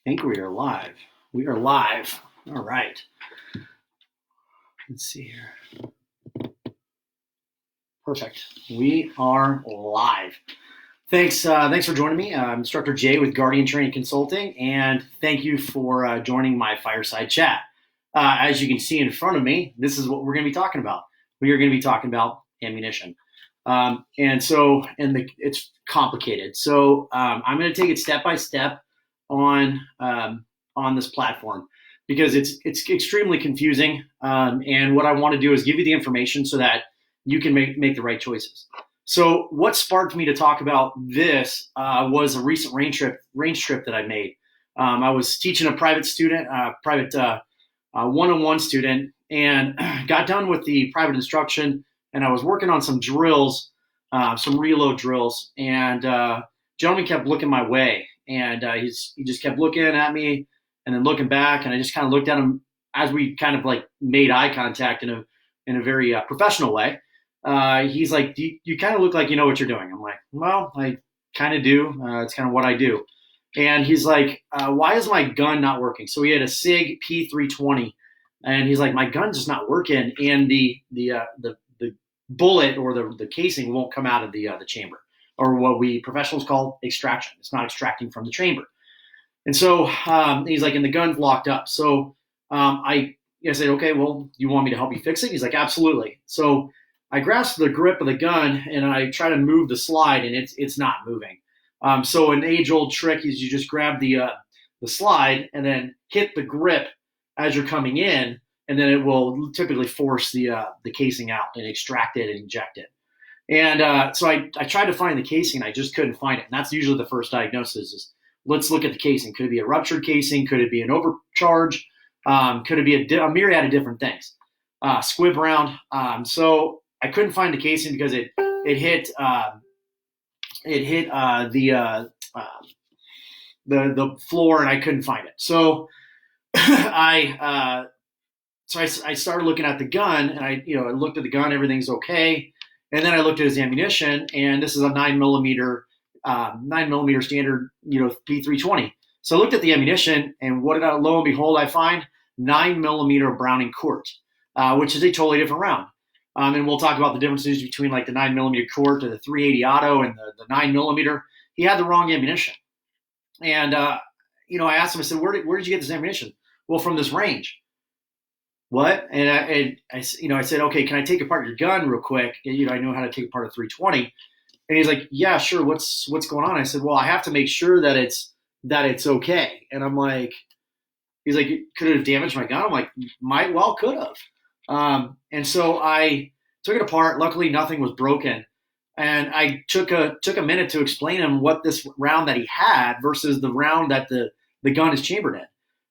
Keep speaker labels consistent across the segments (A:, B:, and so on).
A: Think we are live. We are live. All right. Let's see here. Perfect. We are live. Thanks for joining me. I'm Instructor Jay with Guardian Training Consulting, and thank you for joining my fireside chat. As you can see in front of me, this is what we're going to be talking about. We are going to be talking about ammunition. It's complicated. So I'm going to take it step by step on this platform because it's extremely confusing. And what I want to do is give you the information so that you can make the right choices. So what sparked me to talk about this was a recent range trip that I made. I was teaching a private student, one-on-one student, and got done with the private instruction, and I was working on some drills, some reload drills, and gentleman kept looking my way, and he just kept looking at me and then looking back, and I just kind of looked at him as we kind of like made eye contact in a very professional way. He's like, you kind of look like you know what you're doing. I'm like, well, I kind of do. It's kind of what I do. And he's like, why is my gun not working? So he had a SIG P320, and he's like, my gun's just not working, and the bullet or the casing won't come out of the chamber, or what we professionals call extraction. It's not extracting from the chamber. And so he's like, and the gun's locked up. So I said, okay, well, you want me to help you fix it? He's like, absolutely. So I grasp the grip of the gun and I try to move the slide, and it's not moving. So an age-old trick is you just grab the slide and then hit the grip as you're coming in, and then it will typically force the casing out and extract it and inject it. And so I tried to find the casing, and I just couldn't find it. And that's usually the first diagnosis is, let's look at the casing. Could it be a ruptured casing? Could it be an overcharge? Could it be a myriad of different things? Squib round. So I couldn't find the casing because it hit the floor, and I couldn't find it. So I started looking at the gun, and I looked at the gun, everything's okay. And then I looked at his ammunition, and this is a 9mm standard, P320. So I looked at the ammunition, and what did lo and behold I find? 9mm Browning Court, which is a totally different round. And we'll talk about the differences between like the 9mm Court or the 380 Auto and the 9mm. He had the wrong ammunition. And, I asked him, I said, where did you get this ammunition? Well, from this range. What? And I said, okay, can I take apart your gun real quick? And, I know how to take apart a 320. And he's like, yeah, sure. What's going on? I said, well, I have to make sure that it's okay. And I'm like, he's like, could it have damaged my gun? I'm like, might well could have. And so I took it apart. Luckily, nothing was broken. And I took a minute to explain to him what this round that he had versus the round that the gun is chambered in.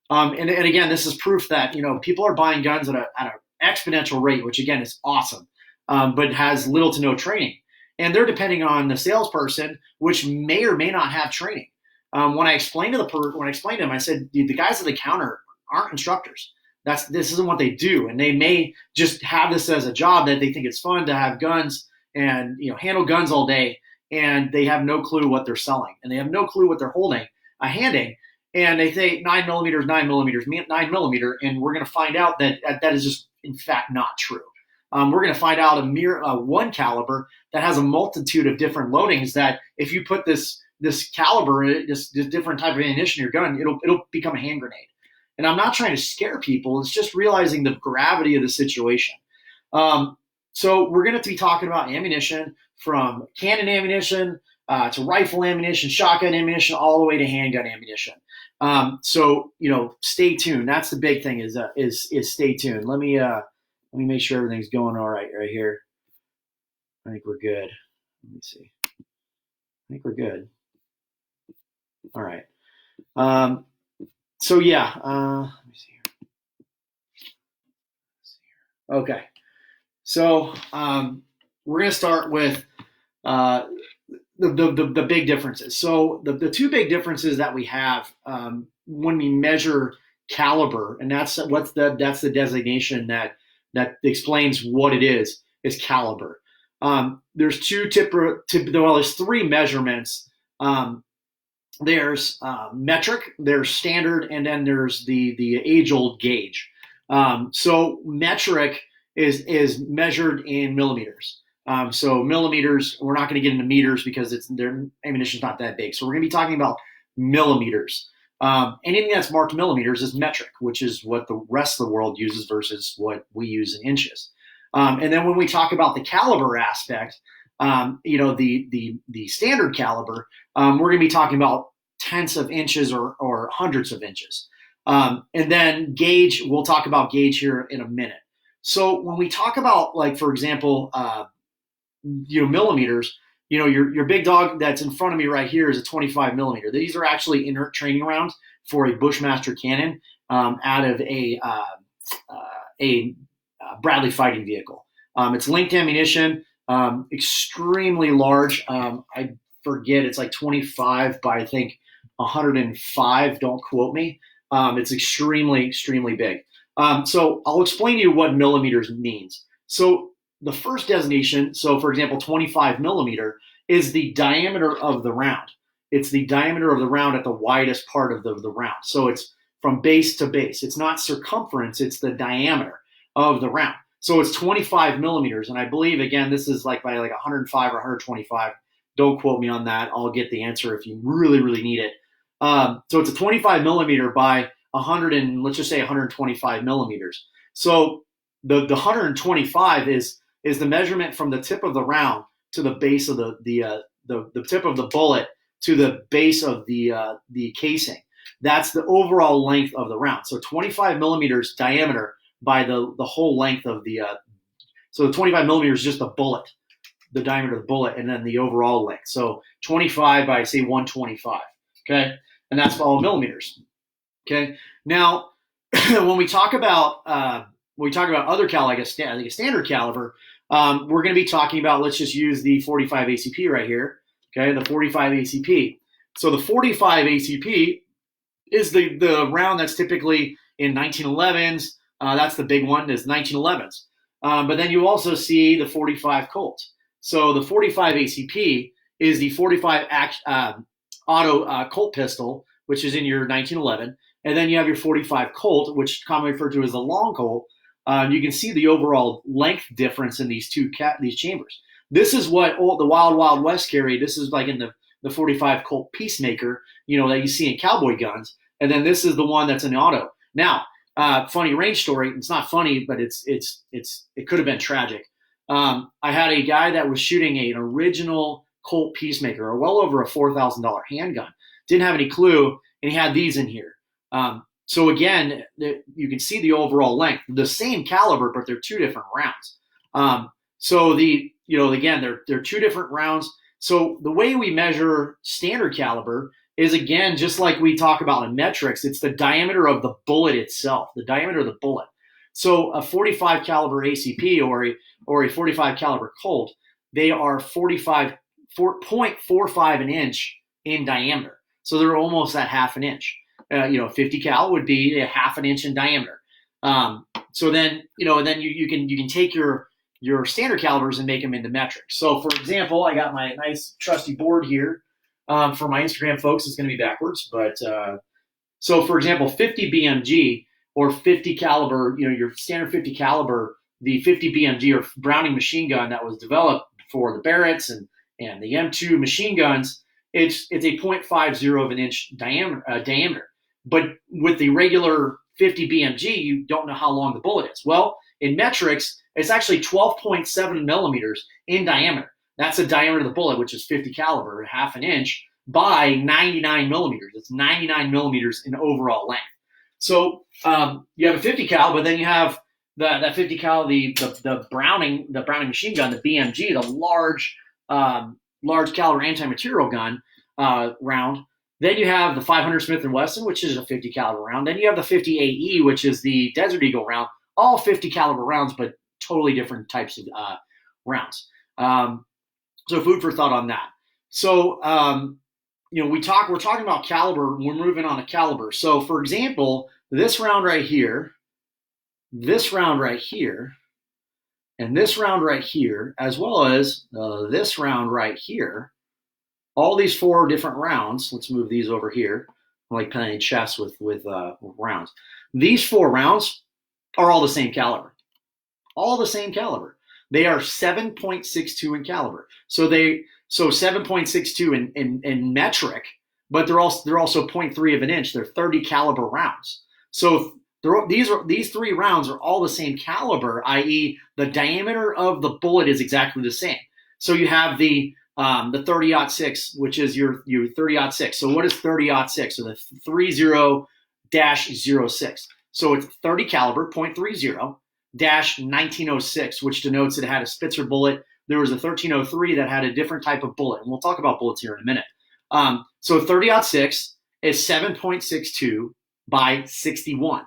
A: And again, this is proof that, people are buying guns at an exponential rate, which again is awesome, but has little to no training. And they're depending on the salesperson, which may or may not have training. When I explained to him, I said, the guys at the counter aren't instructors. This isn't what they do. And they may just have this as a job that they think it's fun to have guns and, handle guns all day. And they have no clue what they're selling, and they have no clue what they're handing. And they say 9mm, 9mm, and we're going to find out that is just, in fact, not true. We're going to find out a one caliber that has a multitude of different loadings that if you put this caliber, this different type of ammunition in your gun, it'll become a hand grenade. And I'm not trying to scare people. It's just realizing the gravity of the situation. So we're going to be talking about ammunition, from cannon ammunition to rifle ammunition, shotgun ammunition, all the way to handgun ammunition. So stay tuned. That's the big thing is stay tuned. Let me make sure everything's going all right here. I think we're good. Let me see. I think we're good. All right. So yeah, let me see here. Okay. So we're going to start with the big differences. So the two big differences that we have when we measure caliber, and that's the designation that explains what it is caliber. There's there's three measurements there's metric, there's standard, and then there's the age-old gauge. So metric is measured in millimeters. So millimeters, we're not going to get into meters because their ammunition is not that big. So we're going to be talking about millimeters. Anything that's marked millimeters is metric, which is what the rest of the world uses versus what we use in inches. And then when we talk about the caliber aspect, the standard caliber, we're going to be talking about tenths of inches or hundreds of inches. And then gauge, we'll talk about gauge here in a minute. So when we talk about, like, for example, millimeters, your big dog that's in front of me right here is a 25 millimeter. These are actually inert training rounds for a Bushmaster cannon out of a Bradley fighting vehicle. It's linked ammunition, extremely large. I forget, it's like 25 by, I think, 105. Don't quote me. It's extremely, extremely big. So I'll explain to you what millimeters means. So the first designation, so for example, 25 millimeter is the diameter of the round. It's the diameter of the round at the widest part of the round. So it's from base to base. It's not circumference, it's the diameter of the round. So it's 25 millimeters. And I believe, again, this is like by like 105 or 125. Don't quote me on that. I'll get the answer if you really, really need it. So it's a 25 millimeter by 100 and let's just say 125 millimeters. So the 125 is the measurement from the tip of the round to the base of the tip of the bullet to the base of the casing. That's the overall length of the round. So 25 millimeters diameter by the whole length of so the 25 millimeters is just the bullet, the diameter of the bullet, and then the overall length. So 25 by, say, 125. Okay, and that's all millimeters. Okay, now when we talk about other like a standard caliber, we're going to be talking about, let's just use the 45 ACP right here. Okay, the 45 ACP. So the 45 ACP is the round that's typically in 1911s. That's the big one, is 1911s. But then you also see the 45 Colt. So the 45 ACP is the 45 auto Colt pistol, which is in your 1911. And then you have your 45 Colt, which is commonly referred to as the long Colt. You can see the overall length difference in these these chambers. This is what the Wild Wild West carried. This is like in the 45 Colt Peacemaker, that you see in cowboy guns. And then this is the one that's an auto. Now, funny range story. It's not funny, but it could have been tragic. I had a guy that was shooting an original Colt Peacemaker, or well over a $4,000 handgun. Didn't have any clue, and he had these in here. So again, you can see the overall length, the same caliber, but they're two different rounds. So again, they're two different rounds. So the way we measure standard caliber is, again, just like we talk about in metrics, it's the diameter of the bullet itself, the diameter of the bullet. So a 45 caliber ACP or a 45 caliber Colt, they are 0.45 an inch in diameter. So they're almost at half an inch. 50 cal would be a half an inch in diameter. So then, then you can take your standard calibers and make them into metrics. So for example, I got my nice trusty board here. For my Instagram folks, it's going to be backwards. But so for example, 50 BMG or 50 caliber, your standard 50 caliber, the 50 BMG or Browning machine gun that was developed for the Barretts and the M2 machine guns, it's a 0.50 of an inch diameter. But with the regular 50 BMG, you don't know how long the bullet is. Well, in metrics, it's actually 12.7 millimeters in diameter. That's the diameter of the bullet, which is 50 caliber, half an inch, by 99 millimeters. It's 99 millimeters in overall length. So you have a 50 cal, but then you have that 50 cal, the Browning machine gun, the BMG, the large caliber anti-material gun round. Then you have the 500 Smith & Wesson, which is a 50 caliber round. Then you have the 50 AE, which is the Desert Eagle round. All 50 caliber rounds, but totally different types of rounds. So food for thought on that. So we're talking about caliber. We're moving on to caliber. So for example, this round right here, and this round right here, as well as this round right here, all these 4 different rounds. Let's move these over here. I like playing chess with rounds. These 4 rounds are all the same caliber. All the same caliber. They are 7.62 in caliber. So 7.62 in metric, but they're also 0.3 of an inch. They're 30 caliber rounds. So these 3 rounds are all the same caliber, i.e., the diameter of the bullet is exactly the same. So you have the 30-06, which is your 30-06. So what is 30-06? So the 30-06. So it's 30 caliber, 0.30. -1906, which denotes it had a Spitzer bullet. There was a 1303 that had a different type of bullet, and we'll talk about bullets here in a minute. So 30-06 is 7.62 by 61.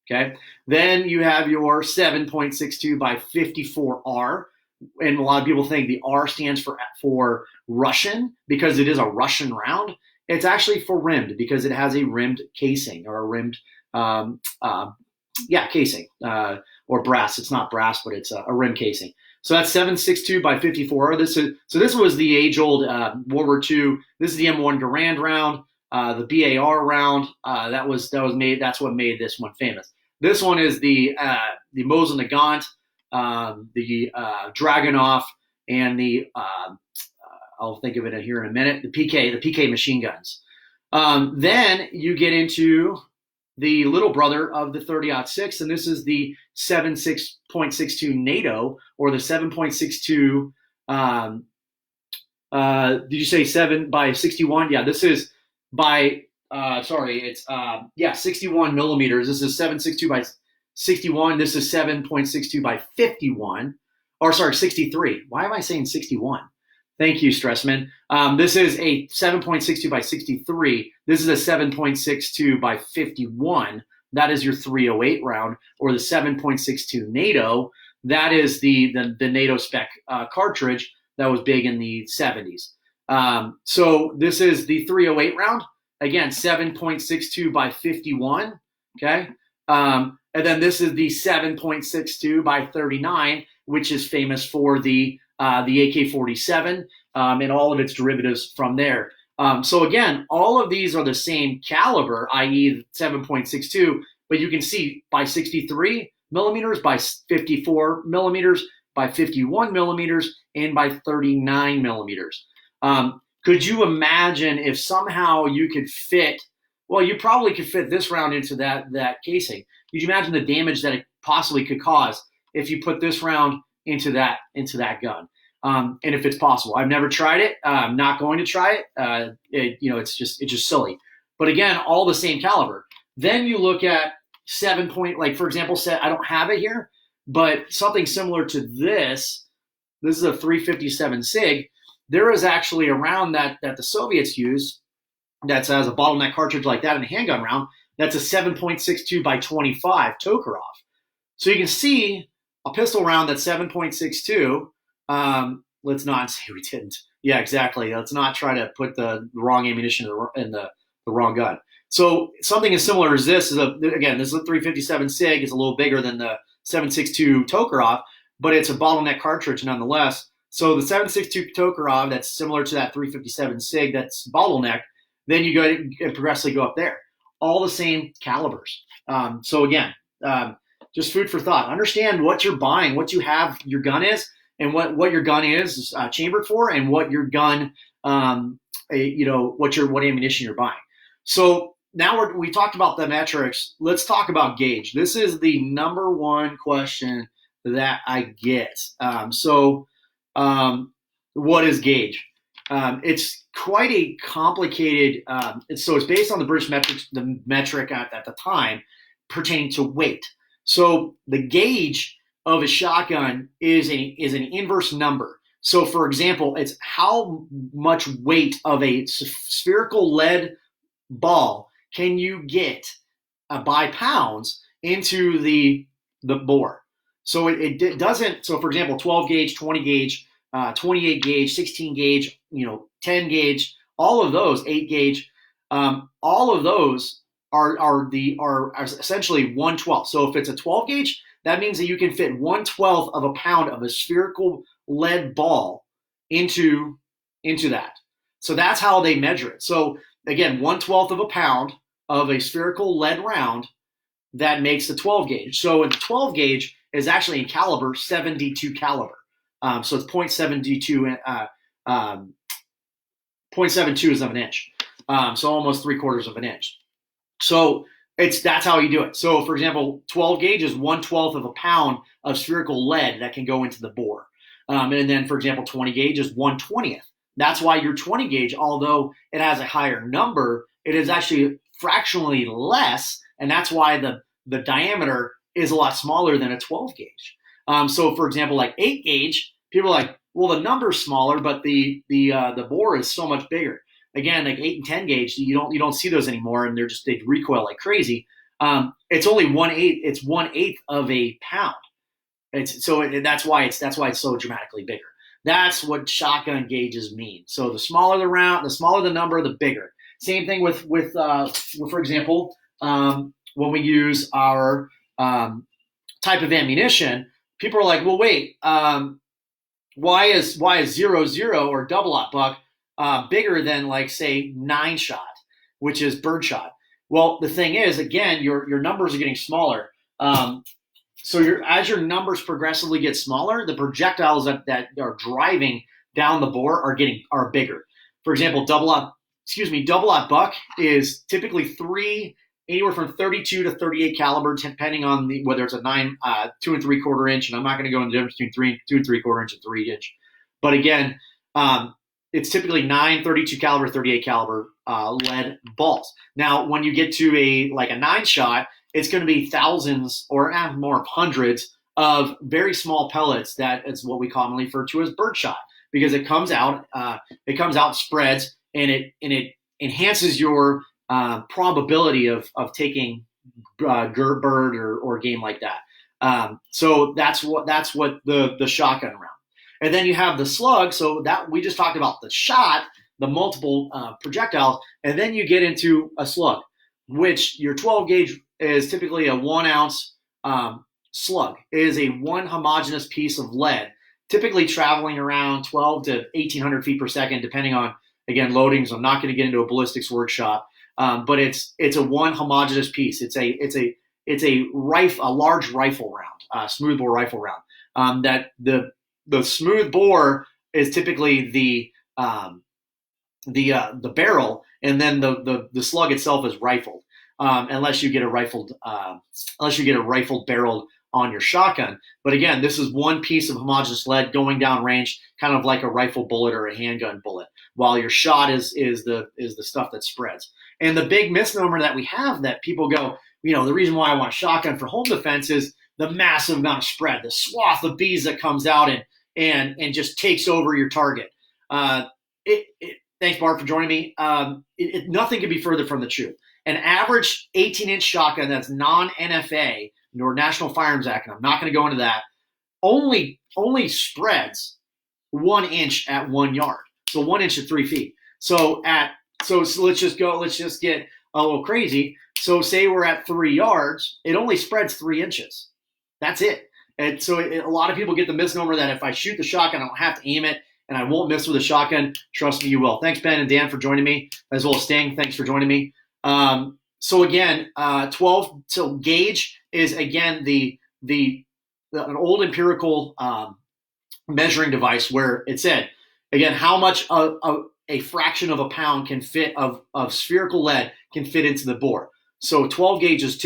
A: Okay, then you have your 7.62 by 54R, and a lot of people think the R stands for Russian because it is a Russian round. It's actually for rimmed because it has a rimmed casing or a rimmed casing. Or brass. It's not brass, but it's a rim casing. So that's 7.62 by 54. This was the age-old World War II. This is the M1 Garand round, the BAR round. That was made. That's what made this one famous. This one is the Mosin-Nagant, the Dragunov, and the I'll think of it here in a minute. The PK machine guns. Then you get into the little brother of the 30-06, and this is the 7.62 NATO, or the 7.62. Did you say 7 by 61? Yeah, this is by. It's 61 millimeters. This is 7.62 by 61. This is 7.62 by 51. Or 63. Why am I saying 61? Thank you, Stressman. This is a 7.62 by 63. This is a 7.62 by 51. That is your 308 round, or the 7.62 NATO. That is the NATO spec cartridge that was big in the 70s. So this is the 308 round. Again, 7.62 by 51. Okay. And then this is the 7.62 by 39, which is famous for the AK-47 and all of its derivatives from there. So again, all of these are the same caliber, i.e. 7.62, but you can see by 63 millimeters, by 54 millimeters, by 51 millimeters, and by 39 millimeters. Could you imagine if somehow you could fit, well, you probably could fit this round into that casing. Could you imagine the damage that it possibly could cause if you put this round into that gun? And if it's possible. I've never tried it. I'm not going to try it. It's just silly. But again, all the same caliber. Then you look at 7 point, like for example, I don't have it here, but something similar to this. This is a 357 SIG. There is actually a round that the Soviets use that has a bottleneck cartridge like that in a handgun round. That's a 7.62 by 25 Tokarov. So you can see a pistol round that's 7.62. Let's not say we didn't. Yeah, exactly. Let's not try to put the wrong ammunition in the wrong gun. So something as similar as this is this is a 357 SIG. It's a little bigger than the 7.62 Tokarov, but it's a bottleneck cartridge nonetheless. So the 7.62 Tokarov, that's similar to that 357 SIG, that's bottleneck. Then you go and progressively go up there. All the same calibers. So again, just food for thought. Understand what you're buying, what you have your gun is, and what your gun is chambered for, and what your gun, what ammunition you're buying. So now we talked about the metrics. Let's talk about gauge. This is the number one question that I get. What is gauge? It's quite a complicated. It's based on the British metrics, the metric at the time pertaining to weight. So the gauge of a shotgun is an inverse number. So for example, it's how much weight of a spherical lead ball can you get by pounds into the bore. So it doesn't. So for example, 12 gauge, 20 gauge, 28 gauge, 16 gauge, 10 gauge, all of those, 8 gauge, all of those are essentially 1/12. So if it's a 12 gauge, that means that you can fit 1/12 of a pound of a spherical lead ball into that. So that's how they measure it. So again, 1/12 of a pound of a spherical lead round that makes the 12 gauge. So a 12 gauge is actually in caliber 72 caliber. So it's 0.72 0.72 is of an inch. So almost 3/4 of an inch. So that's how you do it. So for example, 12 gauge is 1/12 of a pound of spherical lead that can go into the bore. And then for example, 20 gauge is 1/20th. That's why your 20 gauge, although it has a higher number, it is actually fractionally less, and that's why the diameter is a lot smaller than a 12 gauge. So for example, like 8 gauge, people are like, well, the number's smaller, but the bore is so much bigger. Again, like 8 and 10 gauge, you don't see those anymore, and they recoil like crazy. It's only 1/8. It's 1/8 of a pound. That's why it's so dramatically bigger. That's what shotgun gauges mean. So the smaller the round, the smaller the number, the bigger. Same thing with for example, when we use our type of ammunition, people are like, well, wait, why is 0.00 or double-aught buck bigger than like say 9-shot, which is birdshot? Well, the thing is, again, your numbers are getting smaller. So as your numbers progressively get smaller, the projectiles that are driving down the bore are bigger. For example, double-aught buck is typically anywhere from 32 to 38 caliber, depending on whether it's a 2 3/4 inch, and I'm not going to go into the difference between 2 3/4 inch and 3 inch. But again, it's typically 32 caliber, 38 caliber lead balls. Now, when you get to a 9-shot, it's going to be thousands or more hundreds of very small pellets. That is what we commonly refer to as birdshot, because it comes out, spreads, and it enhances your probability of taking bird or game like that. So that's what the shotgun round. And then you have the slug. So that we just talked about the shot, the multiple projectiles, and then you get into a slug, which your 12 gauge is typically a 1 ounce slug. It is a one homogeneous piece of lead, typically traveling around 12 to 1,800 feet per second, depending on, again, loadings. I'm not going to get into a ballistics workshop, but it's a one homogeneous piece. It's a large rifle round, smoothbore rifle round. That the smooth bore is typically the barrel, and then the slug itself is rifled. Unless you get a rifled barrel on your shotgun. But again, this is one piece of homogeneous lead going down range, kind of like a rifle bullet or a handgun bullet, while your shot is the stuff that spreads. And the big misnomer that we have, that people go, the reason why I want shotgun for home defense is the massive amount of spread, the swath of bees that comes out and just takes over your target. Thanks, Bart, for joining me. Nothing could be further from the truth. An average 18-inch shotgun that's non-NFA, nor National Firearms Act, and I'm not going to go into that, only spreads 1 inch at 1 yard. So 1 inch at 3 feet. So let's just get a little crazy. So say we're at 3 yards, it only spreads 3 inches. That's it. And so a lot of people get the misnomer that if I shoot the shotgun, I don't have to aim it and I won't miss with a shotgun. Trust me, you will. Thanks, Ben and Dan, for joining me, as well as Sting. Thanks for joining me. So again, 12. So gauge is again an old empirical measuring device where it said again how much a fraction of a pound can fit of spherical lead can fit into the bore. So 12 gauge is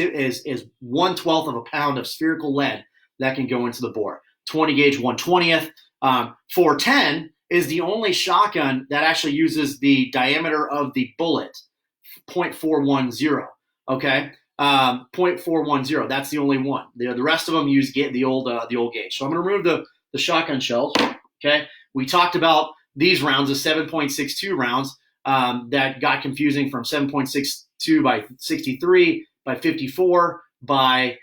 A: 1/12 of a pound of spherical lead that can go into the bore. 20 gauge 1/20th. 410 is the only shotgun that actually uses the diameter of the bullet. 0.410. Okay, 0.410. That's the only one. The rest of them use the old gauge. So I'm going to remove the shotgun shells. Okay, we talked about these rounds, the 7.62 rounds that got confusing from 7.62 by 63, by 54, by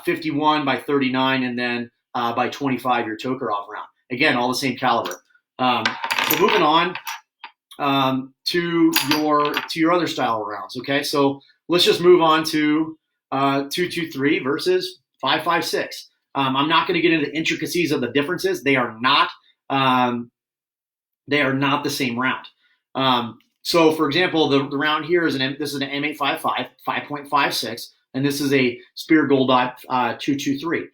A: 51, by 39, and then by 25 your Tokarev round. Again, all the same caliber. So moving on. To your other style of rounds. Okay, so let's just move on to 223 versus 5.56. I'm not going to get into the intricacies of the differences. They are not the same round. So, for example, the round here is this is an M855, 5.56, and this is a Spear Gold Dot 223.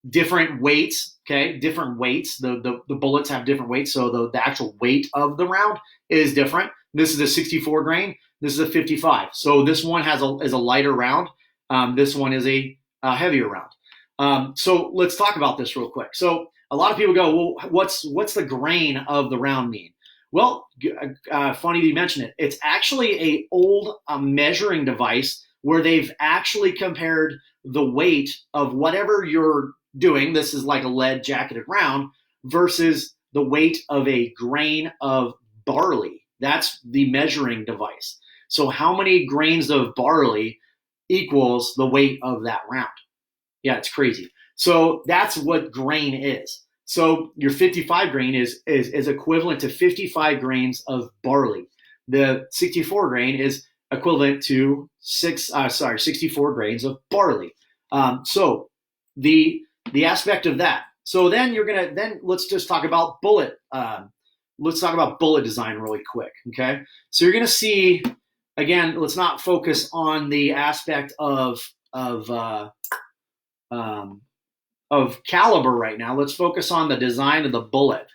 A: Different weights, okay? Different weights. The bullets have different weights, so the actual weight of the round is different. This is a 64 grain. This is a 55. So this one is a lighter round. This one is a heavier round. So let's talk about this real quick. So a lot of people go, well, what's the grain of the round mean? Well, funny that you mention it. It's actually a old measuring device where they've actually compared the weight of whatever you're doing. This is like a lead jacketed round versus the weight of a grain of barley. That's the measuring device. So how many grains of barley equals the weight of that round? Yeah, it's crazy. So that's what grain is. So your 55 grain is equivalent to 55 grains of barley. The 64 grain is equivalent to 64 grains of barley. So the aspect of that. So then let's just talk about bullet. Let's talk about bullet design really quick. Okay. So you're gonna see again. Let's not focus on the aspect of caliber right now. Let's focus on the design of the bullet.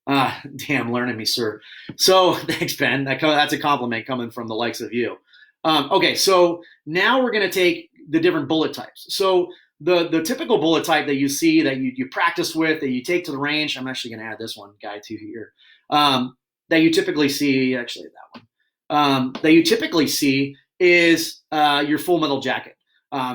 A: Damn, learning me, sir. So thanks, Ben. That's a compliment coming from the likes of you. Okay, so now we're going to take the different bullet types. So the typical bullet type that you see that you practice with, that you take to the range. I'm actually going to add this one guy to here. That you typically see, actually that one. That you typically see is your full metal jacket.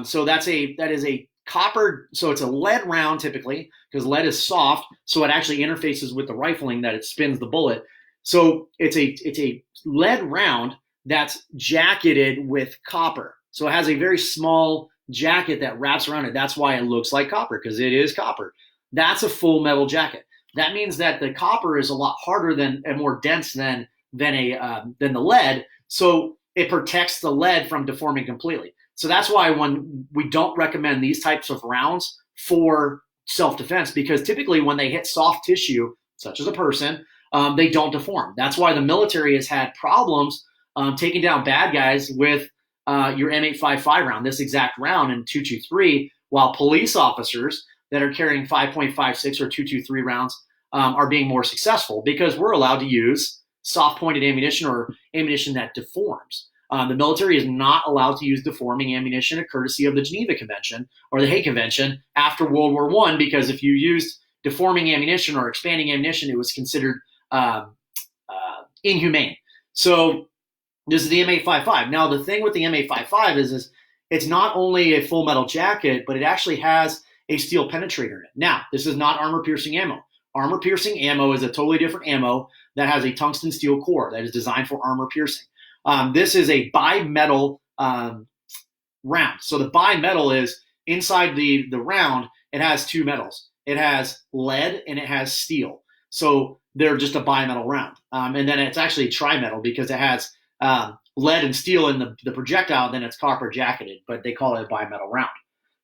A: So that is a copper, so it's a lead round typically, because lead is soft, so it actually interfaces with the rifling that it spins the bullet. So it's a lead round that's jacketed with copper. So it has a very small jacket that wraps around it. That's why it looks like copper, because it is copper. That's a full metal jacket. That means that the copper is a lot harder and more dense than the lead, so it protects the lead from deforming completely. So that's why when we don't recommend these types of rounds for self-defense, because typically when they hit soft tissue, such as a person, they don't deform. That's why the military has had problems taking down bad guys with your M855 round, this exact round in 223, while police officers that are carrying 5.56 or 223 rounds are being more successful, because we're allowed to use soft-pointed ammunition or ammunition that deforms. The military is not allowed to use deforming ammunition, courtesy of the Geneva Convention or the Hague Convention after World War I, because if you used deforming ammunition or expanding ammunition, it was considered inhumane. So this is the M855. Now, the thing with the M855 is it's not only a full metal jacket, but it actually has a steel penetrator in it. Now, this is not armor-piercing ammo. Armor-piercing ammo is a totally different ammo that has a tungsten steel core that is designed for armor-piercing. This is a bimetal round. So the bimetal is inside the round, it has two metals. It has lead and it has steel. So they're just a bimetal round. And then it's actually a trimetal because it has lead and steel in the projectile, then it's copper jacketed, but they call it a bimetal round.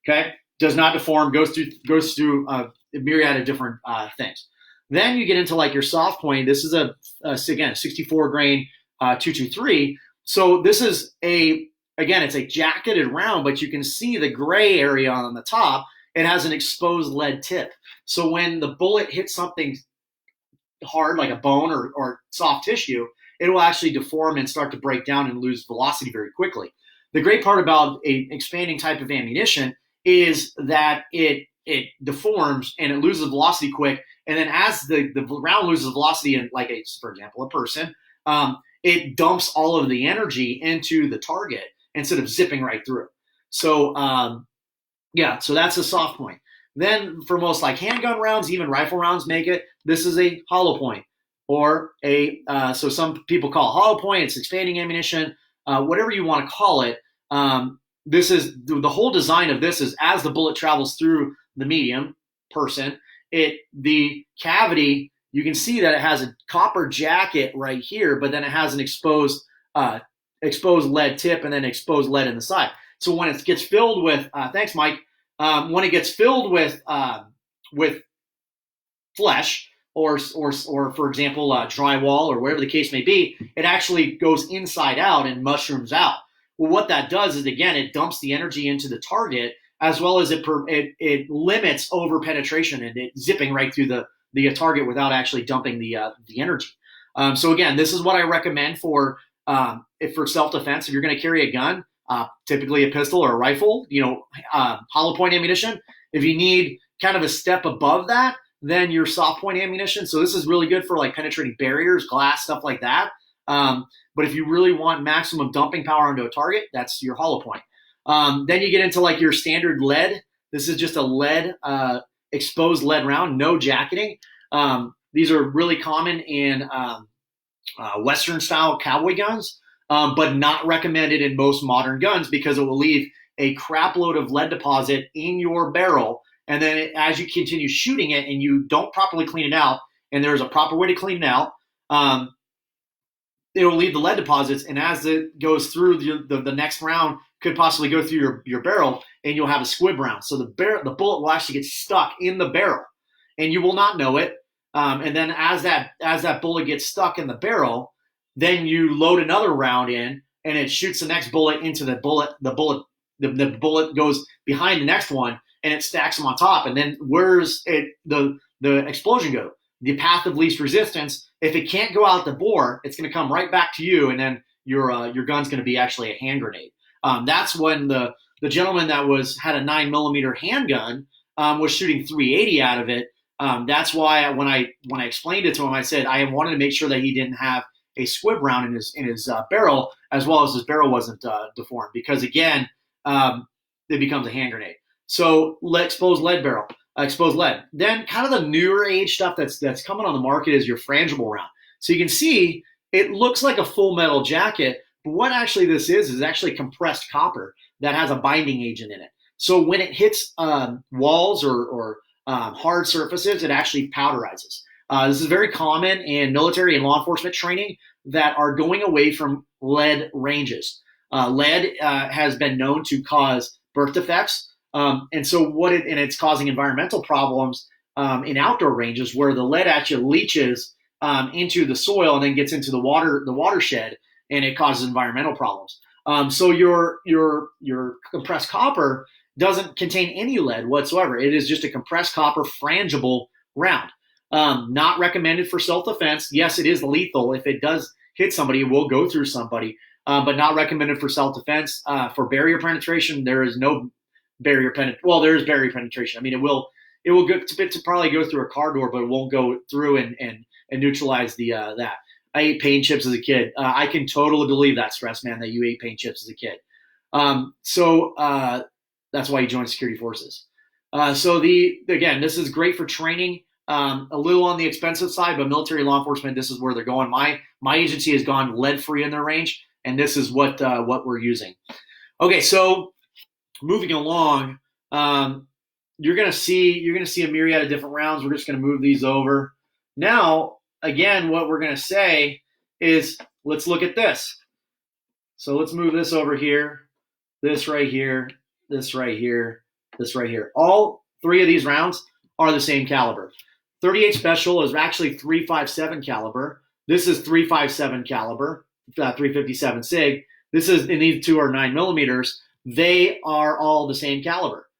A: Okay? Does not deform, goes through a myriad of different things. Then you get into like your soft point. This is again, 64 grain 223. So this is it's a jacketed round, but you can see the gray area on the top. It has an exposed lead tip. So when the bullet hits something hard, like a bone or soft tissue, it will actually deform and start to break down and lose velocity very quickly. The great part about an expanding type of ammunition is that it deforms and it loses velocity quick. And then as the round loses velocity in, like for example, a person, it dumps all of the energy into the target instead of zipping right through. So so that's a soft point. Then for most like handgun rounds, even rifle rounds make it, this is a hollow point, or so some people call it hollow point, it's expanding ammunition, whatever you want to call it. This is the whole design of this is as the bullet travels through the medium person, the cavity, you can see that it has a copper jacket right here, but then it has an exposed lead tip and then exposed lead in the side. So when it gets filled with, thanks, Mike. When it gets filled with flesh, or for example, drywall or whatever the case may be, it actually goes inside out and mushrooms out. Well, what that does is, again, it dumps the energy into the target, as well as it limits over penetration and it zipping right through the target without actually dumping the energy. So again, this is what I recommend for self-defense. If you're going to carry a gun, typically a pistol or a rifle, hollow point ammunition. If you need kind of a step above that, then your soft point ammunition. So this is really good for like penetrating barriers, glass, stuff like that. But if you really want maximum dumping power onto a target, that's your hollow point. Then you get into like your standard lead. This is just a lead, exposed lead round, no jacketing. These are really common in Western style cowboy guns, but not recommended in most modern guns because it will leave a crap load of lead deposit in your barrel. And then as you continue shooting it and you don't properly clean it out, and there's a proper way to clean it out, it will leave the lead deposits. And as it goes through, the next round could possibly go through your barrel, and you'll have a squib round. So the bullet will actually get stuck in the barrel, and you will not know it. And then as that bullet gets stuck in the barrel, then you load another round in, and it shoots the next bullet into the bullet. The bullet goes behind the next one, and it stacks them on top. And then where's the explosion go? The path of least resistance. If it can't go out the bore, it's going to come right back to you, and then your gun's going to be actually a hand grenade. That's when the gentleman that had a 9mm handgun was shooting 380 out of it. That's why when I explained it to him, I said I wanted to make sure that he didn't have a squib round in his barrel, as well as his barrel wasn't deformed, because again, it becomes a hand grenade. So exposed lead barrel, exposed lead. Then kind of the newer age stuff that's coming on the market is your frangible round. So you can see it looks like a full metal jacket, but what actually this is actually compressed copper that has a binding agent in it. So when it hits walls or hard surfaces, it actually powderizes. This is very common in military and law enforcement training that are going away from lead ranges. Lead has been known to cause birth defects, and so it's causing environmental problems in outdoor ranges where the lead actually leaches into the soil and then gets into the watershed, and it causes environmental problems. So your compressed copper doesn't contain any lead whatsoever. It is just a compressed copper frangible round. Not recommended for self-defense. Yes, it is lethal. If it does hit somebody, it will go through somebody, but not recommended for self-defense. For barrier penetration, there is no barrier penetration. Well, there is barrier penetration. I mean, it will go to probably go through a car door, but it won't go through and neutralize that. I ate paint chips as a kid. I can totally believe that, Stress Man, that you ate paint chips as a kid. So that's why you joined security forces. Again, this is great for training. A little on the expensive side, but military law enforcement, this is where they're going. My agency has gone lead-free in their range, and this is what we're using. Okay, so moving along, you're gonna see a myriad of different rounds. We're just gonna move these over. Now, again, what we're gonna say is let's look at this. So let's move this over here, this right here, this right here, this right here. All three of these rounds are the same caliber. 38 Special is actually 357 caliber. This is 357 caliber, 357 SIG. And these two are 9mm. They are all the same caliber,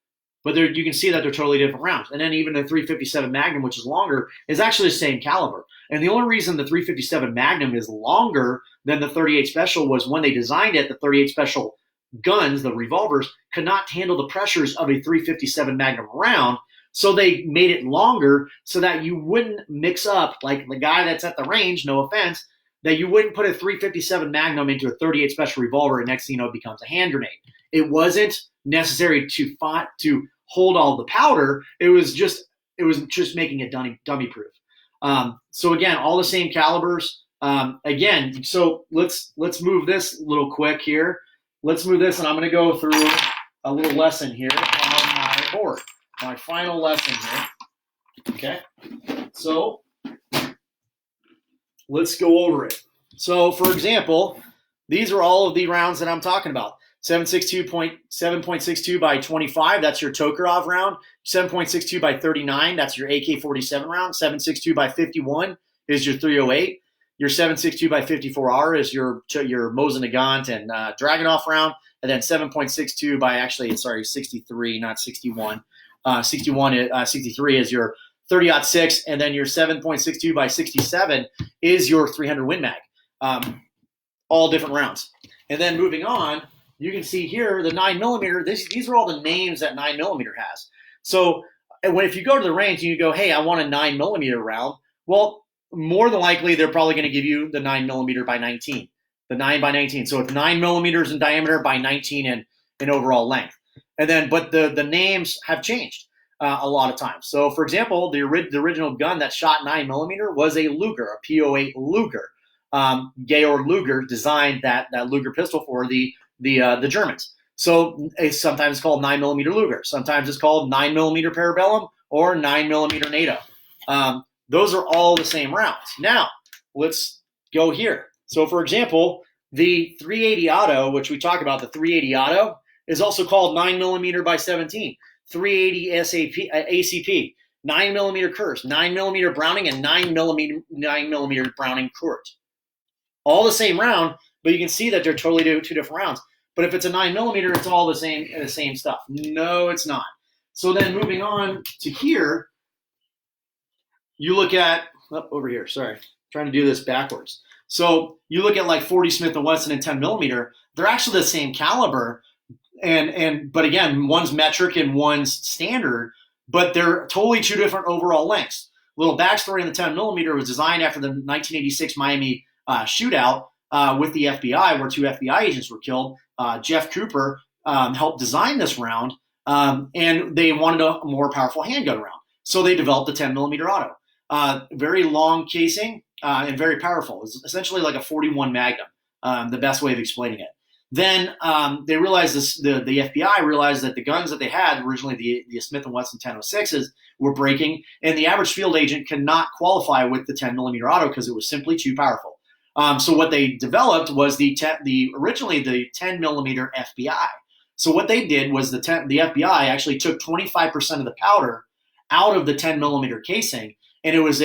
A: but you can see that they're totally different rounds. And then even the 357 Magnum, which is longer, is actually the same caliber. And the only reason the 357 Magnum is longer than the 38 Special was when they designed it, the 38 Special guns, the revolvers, could not handle the pressures of a 357 Magnum round. So they made it longer so that you wouldn't mix up, like the guy that's at the range, no offense, that you wouldn't put a 357 Magnum into a 38 Special revolver and next thing you know it becomes a hand grenade. It wasn't necessary to hold all the powder. It was just making it dummy proof. So again, all the same calibers. Again, so let's move this a little quick here. Let's move this, and I'm going to go through a little lesson here on my board. My final lesson here. Okay, so let's go over it. So, for example, these are all of the rounds that I'm talking about. 7.62 by 25, that's your Tokarov round. 7.62 by 39, that's your AK-47 round. 7.62 by 51 is your 308. Your 7.62 by 54R is your Mosin Nagant and Dragunov round. And then 7.62 by 63, not 61. 63 is your 30-06, and then your 7.62 by 67 is your 300 Win Mag. All different rounds. And then moving on, you can see here the 9mm. These are all the names that 9mm has. So if you go to the range and you go, hey, I want a 9mm round, well, more than likely they're probably going to give you the 9mm by 19, the 9 by 19. So it's 9mm in diameter by 19 in overall length. And then, but the names have changed a lot of times. So, for example, the original gun that shot 9mm was a Luger, a P08 Luger. Georg Luger designed that Luger pistol for the Germans. So it's sometimes called 9mm Luger. Sometimes it's called 9mm Parabellum or 9mm NATO. Those are all the same rounds. Now, let's go here. So, for example, the 380 Auto, which we talk about, the 380 Auto, is also called 9mm by 17. 380 ACP, 9mm Kurz, 9mm Browning, and 9mm Browning Kurt. All the same round, but you can see that they're totally two different rounds. But if it's a 9mm, it's all the same stuff. No, it's not. So then moving on to here, you look at over here. Sorry, trying to do this backwards. So you look at like 40 Smith & Wesson and 10mm. They're actually the same caliber, but again, one's metric and one's standard, but they're totally two different overall lengths. Little backstory on the 10mm was designed after the 1986 Miami shootout with the FBI, where 2 FBI agents were killed. Jeff Cooper helped design this round, and they wanted a more powerful handgun round. So they developed the 10mm Auto. Very long casing and very powerful. It's essentially like a 41 Magnum, the best way of explaining it. Then they realized the FBI realized that the guns that they had, originally the Smith & Wesson 10-06s, were breaking, and the average field agent cannot qualify with the 10mm Auto because it was simply too powerful. So what they developed was originally the 10mm FBI. So what they did was the FBI actually took 25% of the powder out of the 10mm casing, and it was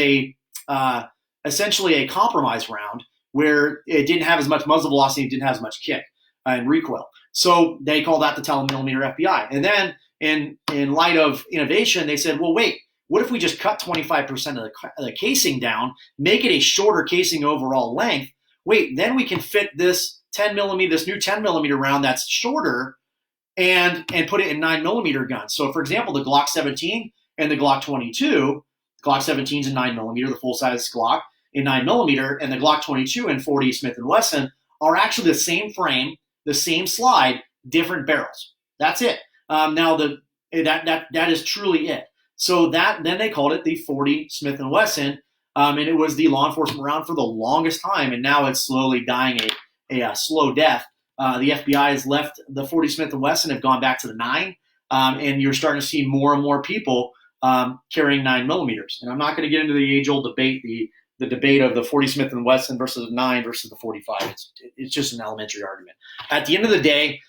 A: essentially a compromise round where it didn't have as much muzzle velocity, it didn't have as much kick and recoil. So they call that the 10mm FBI. And then in light of innovation, they said, well, wait, what if we just cut 25% of the casing down, make it a shorter casing overall length? Wait, then we can fit this 10mm, this new 10mm round that's shorter, and put it in 9mm guns. So, for example, the Glock 17 and the Glock 22, Glock 17 is in 9mm, the full-size Glock in 9mm, and the Glock 22 and 40 Smith & Wesson are actually the same frame, the same slide, different barrels. That's it. Now that is truly it. So then they called it the 40 Smith & Wesson, and it was the law enforcement round for the longest time, and now it's slowly dying a slow death. The FBI has left the 40 Smith & Wesson, have gone back to the 9, and you're starting to see more and more people carrying 9mm. And I'm not going to get into the age-old debate, the debate of the 40 Smith & Wesson versus the 9 versus the 45. It's just an elementary argument. At the end of the day,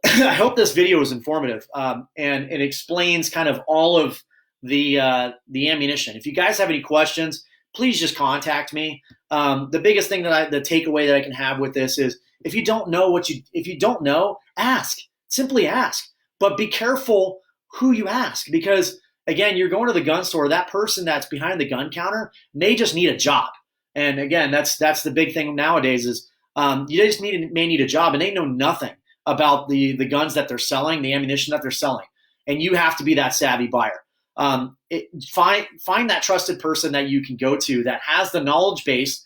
A: I hope this video is informative and it explains kind of all of the ammunition. If you guys have any questions, please just contact me. The biggest thing the takeaway that I can have with this is if you don't know, ask. Simply ask. But be careful who you ask, because again, you're going to the gun store. That person that's behind the gun counter may just need a job. And again, that's the big thing nowadays is you just may need a job, and they know nothing about the guns that they're selling, the ammunition that they're selling. And you have to be that savvy buyer. Find that trusted person that you can go to that has the knowledge base.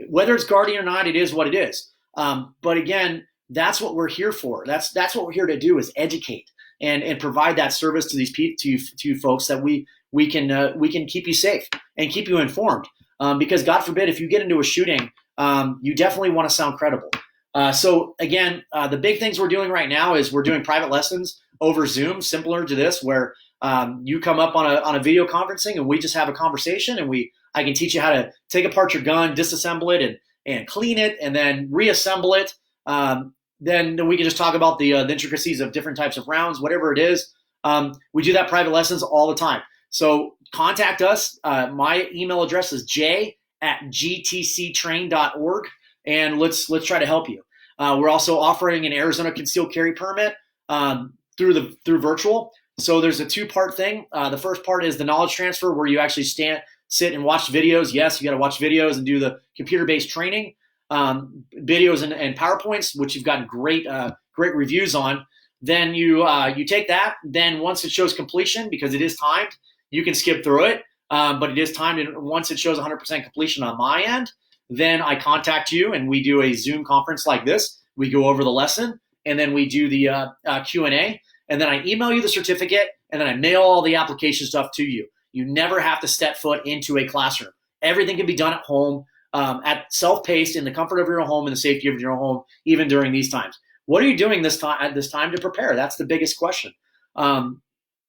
A: Whether it's Guardian or not, it is what it is. But again, that's what we're here for. That's what we're here to do, is educate and provide that service to these to folks that we can keep you safe and keep you informed. Because God forbid, if you get into a shooting, you definitely want to sound credible. So again, the big things we're doing right now is we're doing private lessons over Zoom, similar to this, where you come up on a video conferencing and we just have a conversation, and I can teach you how to take apart your gun, disassemble it, and clean it, and then reassemble it. then we can just talk about the intricacies of different types of rounds, whatever it is. We do that private lessons all the time. So contact us. My email address is j@gtctrain.org, and let's try to help you. We're also offering an Arizona concealed carry permit through virtual. So there's a two-part thing. The first part is the knowledge transfer, where you actually sit and watch videos. Yes, you got to watch videos and do the computer-based training, videos and PowerPoints, which you've gotten great reviews on. Then you take that. Then once it shows completion, because it is timed, you can skip through it. But it is timed, and once it shows 100% completion on my end, then I contact you and we do a Zoom conference like this. We go over the lesson, and then we do the Q&A, and then I email you the certificate, and then I mail all the application stuff to you. You never have to step foot into a classroom. Everything can be done at home, at self-paced, in the comfort of your own home, in the safety of your own home, even during these times. What are you doing at this time to prepare? That's the biggest question.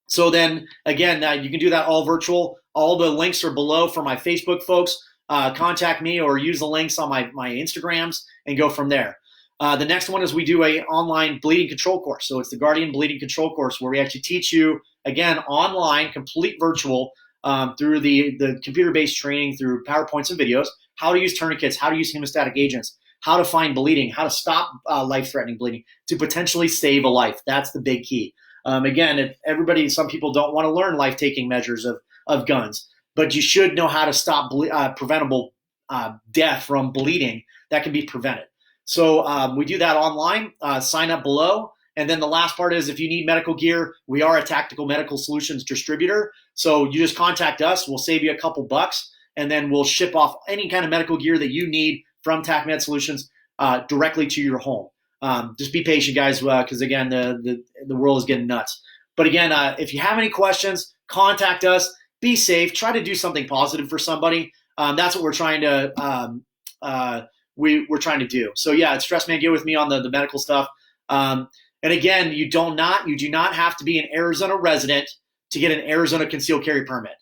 A: So then, again, you can do that all virtual. All the links are below for my Facebook folks. Contact me or use the links on my Instagrams and go from there. The next one is we do a online bleeding control course. So it's the Guardian Bleeding Control course, where we actually teach you, again, online, complete virtual, through the computer-based training, through PowerPoints and videos, how to use tourniquets, how to use hemostatic agents, how to find bleeding, how to stop life-threatening bleeding to potentially save a life. That's the big key. Again, some people don't want to learn life-taking measures of guns, but you should know how to stop preventable death from bleeding that can be prevented. So we do that online. Sign up below. And then the last part is, if you need medical gear, we are a tactical medical solutions distributor. So you just contact us. We'll save you a couple bucks, and then we'll ship off any kind of medical gear that you need from TacMed Solutions directly to your home. Just be patient, guys, because again, the world is getting nuts. But again, if you have any questions, contact us. Be safe. Try to do something positive for somebody. That's what we're trying to we're trying to do. So yeah, Stress Man, get with me on the medical stuff. And again, you do not have to be an Arizona resident to get an Arizona concealed carry permit.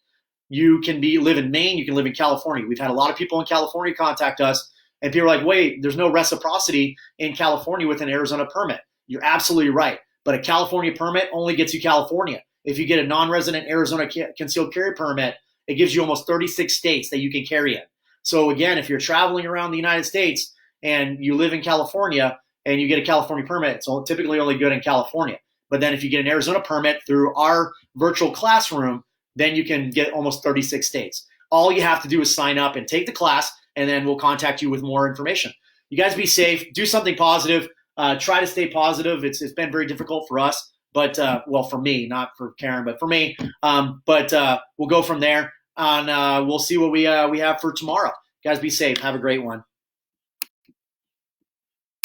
A: You can live in Maine. You can live in California. We've had a lot of people in California contact us, and people are like, wait, there's no reciprocity in California with an Arizona permit. You're absolutely right. But a California permit only gets you California. If you get a non-resident Arizona concealed carry permit, it gives you almost 36 states that you can carry in. So again, if you're traveling around the United States and you live in California and you get a California permit, it's typically only good in California. But then if you get an Arizona permit through our virtual classroom, then you can get almost 36 states. All you have to do is sign up and take the class, and then we'll contact you with more information. You guys be safe. Do something positive. Try to stay positive. It's been very difficult for us, but well, for me, not for Karen, but for me. But we'll go from there, and we'll see what we have for tomorrow. Guys, be safe. Have a great one.